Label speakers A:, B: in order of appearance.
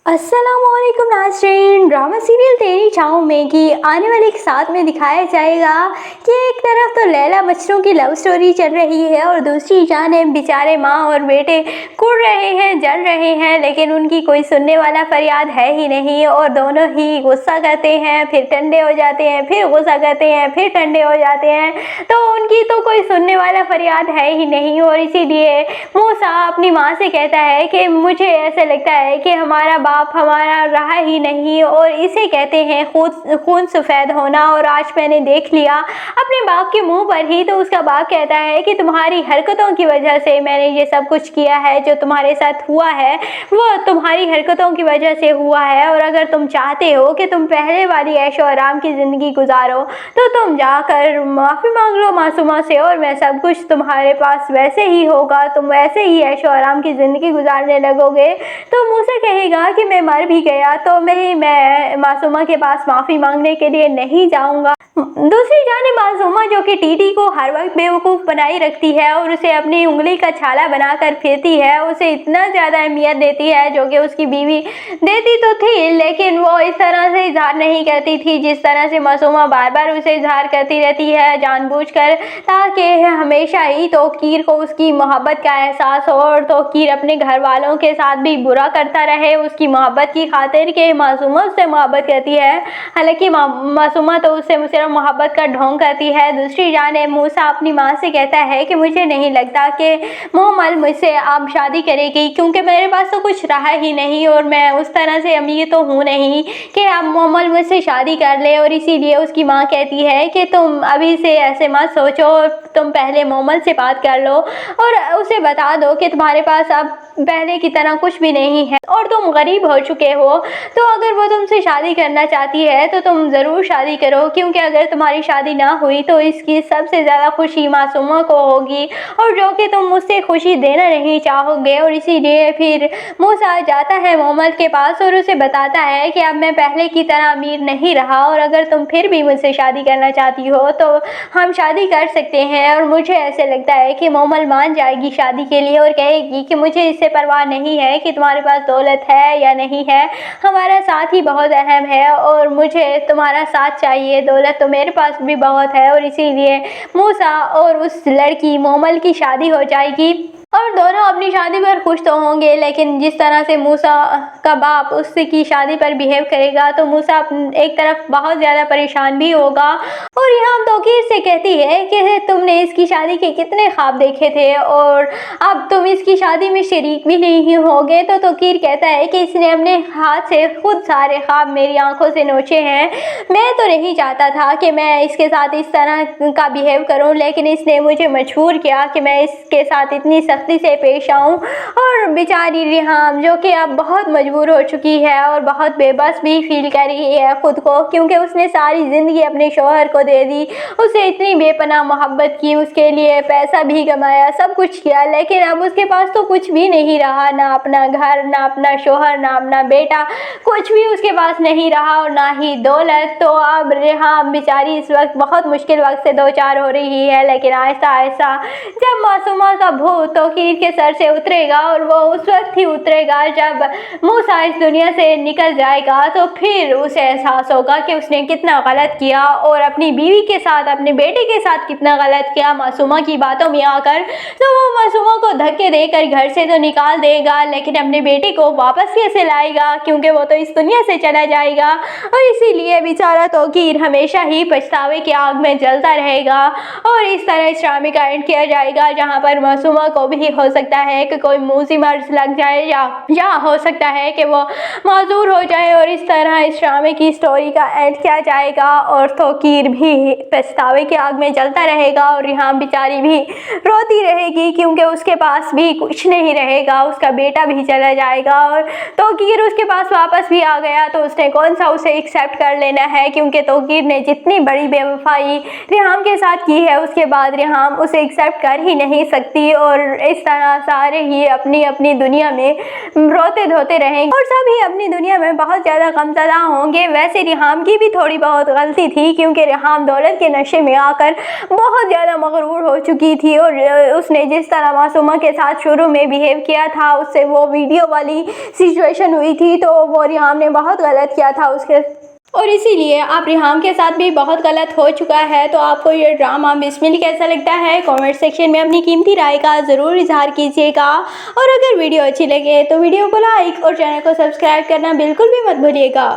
A: अस्सलाम वालेकुम नाज़रीन। ड्रामा सीरियल तेरी छाँव में की आने वाले के साथ में दिखाया जाएगा कि एक तरफ तो लैला मजनू की लव स्टोरी चल रही है और दूसरी जानिब बेचारे माँ और बेटे कुड़ रहे हैं, जल रहे हैं, लेकिन उनकी कोई सुनने वाला फरियाद है ही नहीं और दोनों ही गुस्सा करते हैं, फिर ठंडे हो जाते हैं, फिर गुस्सा करते हैं, फिर ठंडे हो जाते हैं। तो उनकी तो कोई सुनने वाला फरियाद है ही नहीं और इसीलिए मूसा अपनी माँ से कहता है कि मुझे ऐसा लगता है कि हमारा बाप हमारा रहा ही नहीं और इसे कहते हैं खून सफ़ेद होना। और आज मैंने देख लिया अपने बाप के मुंह पर ही, तो उसका बाप कहता है कि तुम्हारी हरकतों की वजह से मैंने ये सब कुछ किया है, जो तुम्हारे साथ हुआ है वो तुम्हारी हरकतों की वजह से हुआ है। और अगर तुम चाहते हो कि तुम पहले वाली ऐशो आराम की ज़िंदगी गुजारो तो तुम जाकर माफ़ी मांग लो मासूमा से और मैं सब कुछ तुम्हारे पास वैसे ही होगा, तुम वैसे ही ऐशो आराम की ज़िंदगी गुजारने लगोगे। तो मूसा कहेगा कि मैं मर भी गया तो मैं मासूमा के पास माफ़ी मांगने के लिए नहीं जाऊंगा। दूसरी जानिब मासूमा जो कि टीटी को हर वक्त बेवकूफ़ बनाई रखती है और उसे अपनी उंगली का छाला बनाकर फिरती है, उसे इतना ज़्यादा अहमियत देती है जो कि उसकी बीवी देती तो थी, लेकिन वो इस तरह से इजहार नहीं करती थी जिस तरह से मासूमा बार बार उसे इजहार करती रहती है जानबूझकर, ताकि हमेशा ही तौकीर को उसकी मोहब्बत का एहसास हो और तौकीर अपने घर वालों के साथ भी बुरा करता रहे उसकी मोहब्बत की खातिर के मासूमा उससे मोहब्बत करती है। हालांकि मासूमा तो उससे सिर्फ मोहब्बत का ढोंग करती है। दूसरी जानिब मूसा अपनी माँ से कहता है कि मुझे नहीं लगता कि मोमल मुझसे अब शादी करेगी, क्योंकि मेरे पास तो कुछ रहा ही नहीं और मैं उस तरह से अमीर तो हूँ नहीं कि अब मोमल मुझसे शादी कर ले। और इसीलिए उसकी माँ कहती है कि तुम अभी से ऐसे मत सोचो, तुम पहले मोमल से बात कर लो और उसे बता दो कि तुम्हारे पास अब पहले की तरह कुछ भी नहीं है और तुम गरीब हो चुके हो। तो अगर वो तुमसे शादी करना चाहती है तो तुम ज़रूर शादी करो, क्योंकि अगर तुम्हारी शादी ना हुई तो इसकी सबसे ज़्यादा खुशी मासूमा को होगी और जो कि तुम मुझसे खुशी देना नहीं चाहोगे। और इसीलिए फिर मूसा जाता है मोमल के पास और उसे बताता है कि अब मैं पहले की तरह अमीर नहीं रहा और अगर तुम फिर भी मुझसे शादी करना चाहती हो तो हम शादी कर सकते हैं। और मुझे ऐसे लगता है कि मोमल मान जाएगी शादी के लिए और कहेगी कि मुझे इससे परवाह नहीं है कि तुम्हारे पास दौलत है या नहीं है, हमारा साथ ही बहुत अहम है और मुझे तुम्हारा साथ चाहिए, दौलत तो मेरे पास भी बहुत है। और इसीलिए मूसा और उस लड़की मोमल की शादी हो जाएगी और दोनों अपनी शादी पर खुश तो होंगे, लेकिन जिस तरह से मूसा का बाप उसकी शादी पर बिहेव करेगा तो मूसा एक तरफ बहुत ज़्यादा परेशान भी होगा। और यहाँ तौकीर से कहती है कि तुमने इसकी शादी के कितने ख्वाब देखे थे और अब तुम इसकी शादी में शरीक भी नहीं होगे। तो तौकीर कहता है कि इसने अपने हाथ से खुद सारे ख्वाब मेरी आंखों से नोचे हैं। मैं तो नहीं चाहता था कि मैं इसके साथ इस तरह का बिहेव करूँ, लेकिन इसने मुझे मजबूर किया कि मैं इसके साथ इतनी सख्ती से पेश आऊँ। और बेचारी रिहाम जो कि अब बहुत मजबूर हो चुकी है और बहुत बेबस भी फील कर रही है खुद को, क्योंकि उसने सारी ज़िंदगी अपने शौहर को दे दी, उसे इतनी बेपनाह मोहब्बत की, उसके लिए पैसा भी कमाया, सब कुछ किया, लेकिन अब उसके पास तो कुछ भी नहीं रहा, ना अपना घर, ना अपना शौहर, ना अपना बेटा, कुछ भी उसके पास नहीं रहा और ना ही दौलत। तो अब रिहाम बेचारी इस वक्त बहुत मुश्किल वक्त से दो चार हो रही है, लेकिन आहिस्ता आहिस्ता जब मासूमा का भूत तौकीर के सर से उतरेगा और वो उस वक्त ही उतरेगा जब मूसा इस दुनिया से निकल जाएगा, तो फिर उसे एहसास होगा कि उसने कितना गलत किया और अपनी बीवी के साथ, अपने बेटे के साथ कितना गलत किया मासूमा की बातों में आकर। तो वो मासूमा को धक्के देकर घर से तो निकाल देगा, लेकिन अपने बेटे को वापस कैसे लाएगा, क्योंकि वो तो इस दुनिया से चला जाएगा। और इसीलिए बेचारा तौकीर हमेशा ही पछतावे की आग में जलता रहेगा। और इस तरह इस ड्रामे का एंड किया जाएगा, जहाँ पर मासूमा को भी हो सकता है कि कोई मूजी मर्ज लग जाए या हो सकता है कि वो माजूर हो जाए। और इस तरह इस ड्रामे की स्टोरी का एंड किया जाएगा और तौकीर भी पछतावे की आग में जलता रहेगा और रिहाम बेचारी भी रोती रहेगी, क्योंकि उसके पास भी कुछ नहीं रहेगा, उसका बेटा भी चला जाएगा। और तौकीर उसके पास वापस भी आ गया तो उसने कौन सा उसे एक्सेप्ट कर लेना है, क्योंकि तौकीर ने जितनी बड़ी बेवफाई रिहाम के साथ की है उसके बाद रिहाम उसे एक्सेप्ट कर ही नहीं सकती। और इस तरह सारे ही अपनी अपनी दुनिया में रोते धोते रहेंगे और सभी अपनी दुनिया में बहुत ज़्यादा गमज़दा होंगे। वैसे रिहाम की भी थोड़ी बहुत गलती थी, क्योंकि रिहाम दौलत के नशे में आकर बहुत ज़्यादा मगरूर हो चुकी थी और उसने जिस तरह मासूमा के साथ शुरू में बिहेव किया था, उससे वो वीडियो वाली सिचुएशन हुई थी, तो वो रिहाम ने बहुत गलत किया था उसके, और इसीलिए आप रिहाम के साथ भी बहुत गलत हो चुका है। तो आपको ये ड्रामा बिस्मिल कैसा लगता है, कमेंट सेक्शन में अपनी कीमती राय का ज़रूर इजहार कीजिएगा। और अगर वीडियो अच्छी लगे तो वीडियो को लाइक और चैनल को सब्सक्राइब करना बिल्कुल भी मत भूलिएगा।